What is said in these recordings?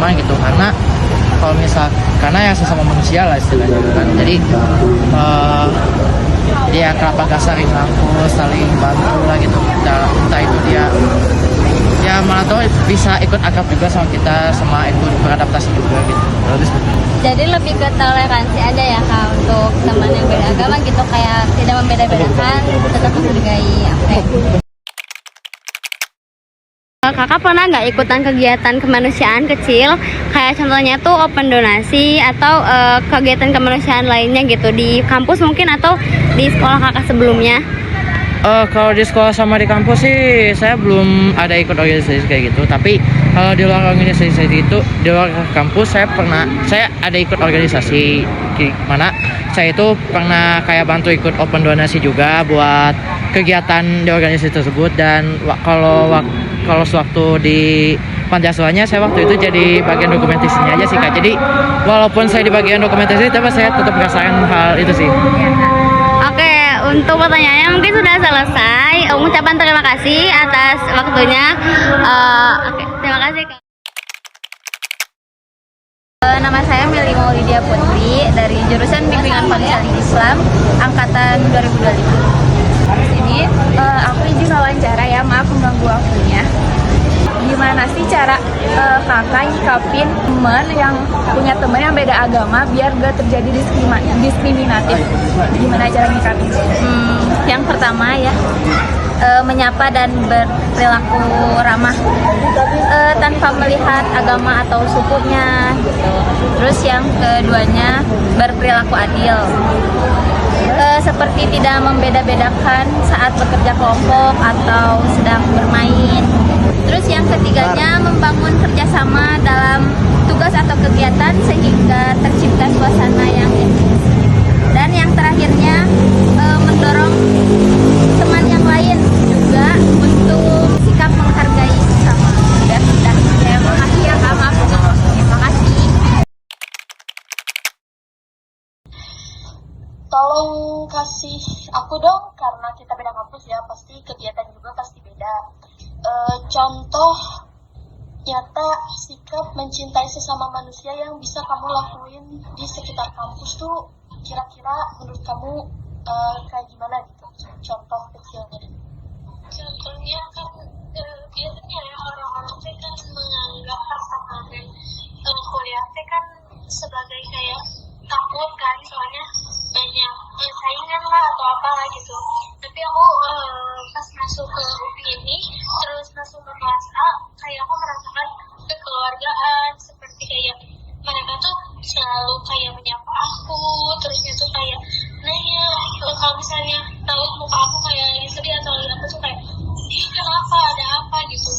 depan gitu, karena kalau misal karena ya sesama manusia lah istilahnya kan, jadi dia kenapa gak saling rangkul, saling bantu lah gitu, entah itu dia ya malah tuh bisa ikut akrab juga sama kita, sama ikut beradaptasi juga gitu. Jadi lebih ke toleransi aja ya Kak untuk teman yang beda agama gitu, kayak tidak membeda-bedakan, tetap menghargai. Oke. Kakak pernah nggak ikutan kegiatan kemanusiaan kecil, kayak contohnya tuh open donasi atau kegiatan kemanusiaan lainnya gitu di kampus mungkin atau di sekolah kakak sebelumnya? Kalau di sekolah sama di kampus sih saya belum ada ikut organisasi kayak gitu. Tapi kalau di luar organisasi itu, di luar kampus saya ada ikut organisasi di mana saya itu pernah kayak bantu ikut open donasi juga buat kegiatan di organisasi tersebut. Dan kalau sewaktu di panti asuhannya saya waktu itu jadi bagian dokumentasinya aja sih Kak. Jadi walaupun saya di bagian dokumentasi tapi saya tetap merasakan hal itu sih. Oke, untuk pertanyaannya mungkin sudah selesai. Ucapan terima kasih atas waktunya. Oke, terima kasih Kak. Nama saya Meli Maulidia Putri dari jurusan Bimbingan Konseling Islam angkatan 2025. Ini aku izin wawancara ya, maaf mengganggu waktunya. Gimana sih cara kakak nyikapin teman yang punya teman yang beda agama biar gak terjadi diskriminatif? Gimana cara nyikapin? Yang pertama ya, menyapa dan berperilaku ramah tanpa melihat agama atau sukunya gitu. Terus yang keduanya berperilaku adil, seperti tidak membeda-bedakan saat bekerja kelompok atau sedang bermain. Terus yang ketiganya membangun kerjasama dalam tugas atau kegiatan sehingga tercipta suasana yang inklusif. Dan yang terakhirnya mendorong teman yang lain juga untuk sikap menghargai sesama. Sudah. Terima kasih ya Kak, maaf. Terima kasih. Tolong kasih aku dong, karena kita beda kampus ya, pasti kegiatan juga pasti beda. Contoh nyata sikap mencintai sesama manusia yang bisa kamu lakuin di sekitar kampus tuh kira-kira menurut kamu kayak gimana gitu? Contoh kecilnya. Contohnya kan biasanya ya orang-orang teh kan menganggap pertemanan kuliah teh kan sebagai kayak takut kan, soalnya banyak saingan lah atau apa gitu. Tapi aku pas masuk ke UPI ini, terus masuk ke kelas A, kayak aku merasakan kekeluargaan, seperti kayak mereka tuh selalu kayak menyapa aku, terusnya tuh kayak nanya kalau misalnya tahu muka aku kayak lagi sedih atau lagi apa tuh kayak, ih kenapa, ada apa gitu.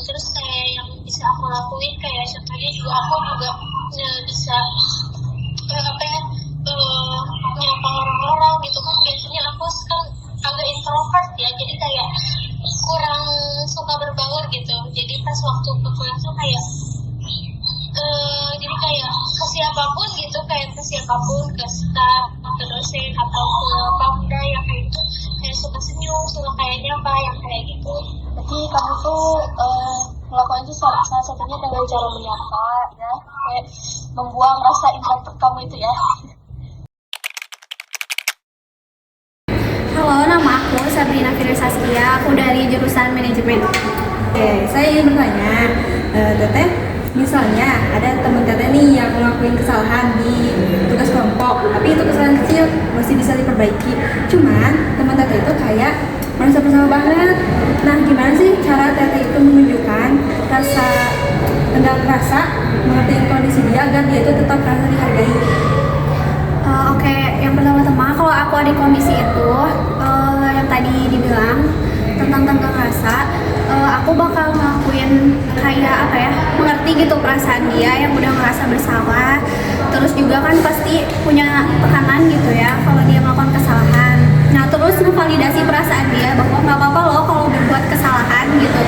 Terus kayak yang bisa aku lakuin kayak contohnya juga aku juga bisa apa ya, nyapa orang-orang gitu kan. Biasanya aku kan agak introvert ya, jadi kayak kurang suka berbaur gitu. Jadi pas waktu ke kelas tuh kayak jadi kayak ke siapapun gitu, kayak ke siapapun, ke staff, ke dosen atau ke pamda yang kayak itu, kayak suka senyum, suka kayak nyapa yang kayak gitu. Jadi kamu tuh melakukan itu salah satunya dengan cara menyapa ya, kayak membuang rasa introvert kamu itu ya. Halo, nama aku Sabrina Firly Saskia, aku dari jurusan manajemen. Oke, saya ingin bertanya, Teteh, misalnya ada teman Teteh nih yang ngelakuin kesalahan di tugas kelompok, tapi itu kesalahan kecil masih bisa diperbaiki. Cuman teman Teteh itu kayak merasa bersalah banget. Nah, gimana sih cara Teteh itu menunjukkan rasa mengerti kondisi dia agar dia itu tetap merasa dihargai? Oke, yang pertama-tama kalau aku ada di komisi itu yang tadi dibilang tentang tenggang rasa, aku bakal ngelakuin kayak apa ya, mengerti gitu perasaan dia yang udah ngerasa bersalah. Terus juga kan pasti punya tekanan gitu ya kalau dia melakukan kesalahan. Nah, terus ngevalidasi perasaan dia bahwa nggak apa-apa loh kalau berbuat kesalahan gitu,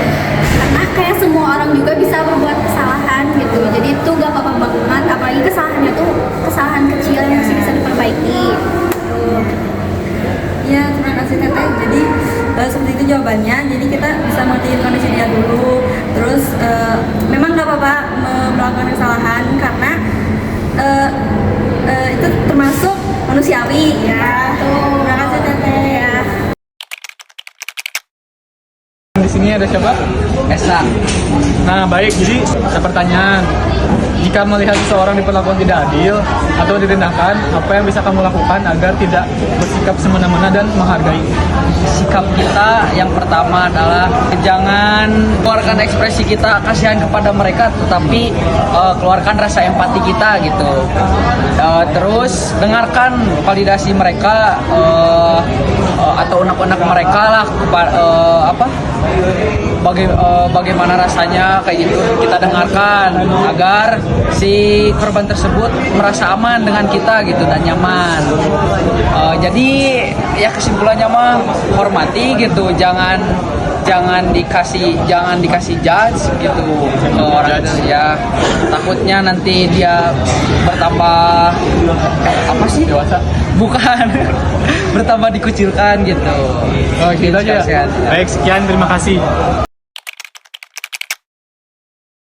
karena kayak semua orang juga bisa berbuat kesalahan gitu. Jadi itu gak apa-apa banget, apalagi kesalahannya tuh kesalahan kecil yang masih bisa diperbaiki. Ya, terima kasih Teteh. Jadi seperti itu jawabannya. Jadi kita bisa mengerti kondisi dia dulu. Terus memang nggak apa-apa melakukan kesalahan karena itu termasuk manusiawi ya. Terima kasih Teteh ya. Di sini ada siapa? Esa. Nah, baik. Jadi ada pertanyaan. Jika melihat seseorang diperlakukan tidak adil atau direndahkan, apa yang bisa kamu lakukan agar tidak bersikap semena-mena dan menghargai? Sikap kita yang pertama adalah jangan keluarkan ekspresi kita kasihan kepada mereka, tetapi keluarkan rasa empati kita gitu. Terus dengarkan validasi mereka atau unek-unek mereka lah bagaimana rasanya kayak gitu, kita dengarkan agar si korban tersebut merasa aman dengan kita gitu dan nyaman. Jadi ya kesimpulannya mah hormati gitu, jangan dikasih judge gitu ke orang itu ya, takutnya nanti dia bertambah apa sih Dewasa. bukan bertambah dikucilkan gitu. Oh, gitu aja. Kasihan. Baik, sekian, terima kasih.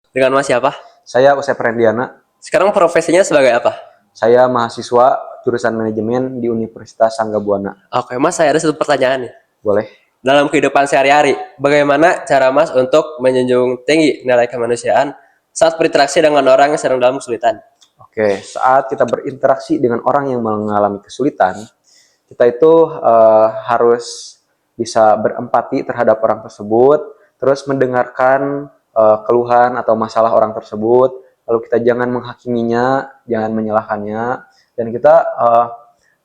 Dengan Mas siapa? Saya Usep Rendiana. Sekarang profesinya sebagai apa? Saya mahasiswa jurusan manajemen di Universitas Sangga-Buana. Oke, Mas, saya ada satu pertanyaan nih. Boleh? Dalam kehidupan sehari-hari, bagaimana cara Mas untuk menjunjung tinggi nilai kemanusiaan saat berinteraksi dengan orang yang sedang dalam kesulitan? Oke, saat kita berinteraksi dengan orang yang mengalami kesulitan, kita itu harus bisa berempati terhadap orang tersebut, terus mendengarkan keluhan atau masalah orang tersebut, lalu kita jangan menghakiminya, jangan menyalahkannya, dan kita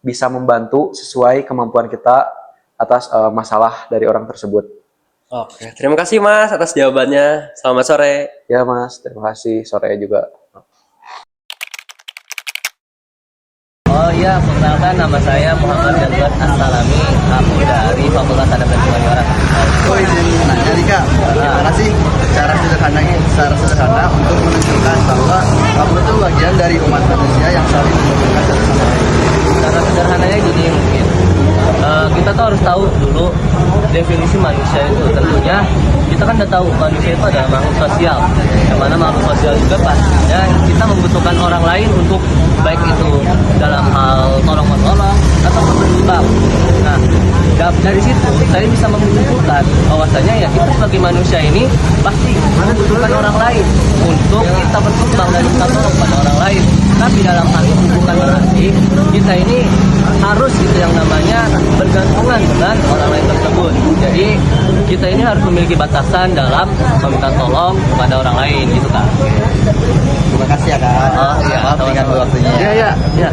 bisa membantu sesuai kemampuan kita atas masalah dari orang tersebut. Oke, terima kasih Mas atas jawabannya. Selamat sore. Ya Mas, terima kasih. Sore juga. Oh iya, perkenalkan nama saya Muhammad Jalbat As-Salami. Aku dari Fakultas Adab dan Humaniora. Oh izin nanya nih Kak, gimana sih secara sederhana untuk menunjukkan bahwa kamu itu bagian dari umat manusia yang saling membutuhkan satu sama lain? Cara sederhananya gini mungkin. Kita tuh harus tahu dulu definisi manusia itu. Tentunya kita kan udah tahu manusia itu adalah makhluk sosial. Yang mana makhluk sosial juga pastinya kita membutuhkan orang lain untuk baik itu dalam hal tolong-menolong atau berjibab. Nah, dari situ saya bisa menyimpulkan bahwasanya ya kita sebagai manusia ini pasti membutuhkan orang lain untuk kita berkembang dan kita tolong pada orang lain. Tapi dalam hal itu bukan berarti kita ini harus gitu yang namanya bergantungan dengan orang lain tersebut. Jadi kita ini harus memiliki batasan dalam meminta tolong kepada orang lain gitu kan. Terima kasih ya Kak. Oh iya, Maaf dengan waktunya. Iya.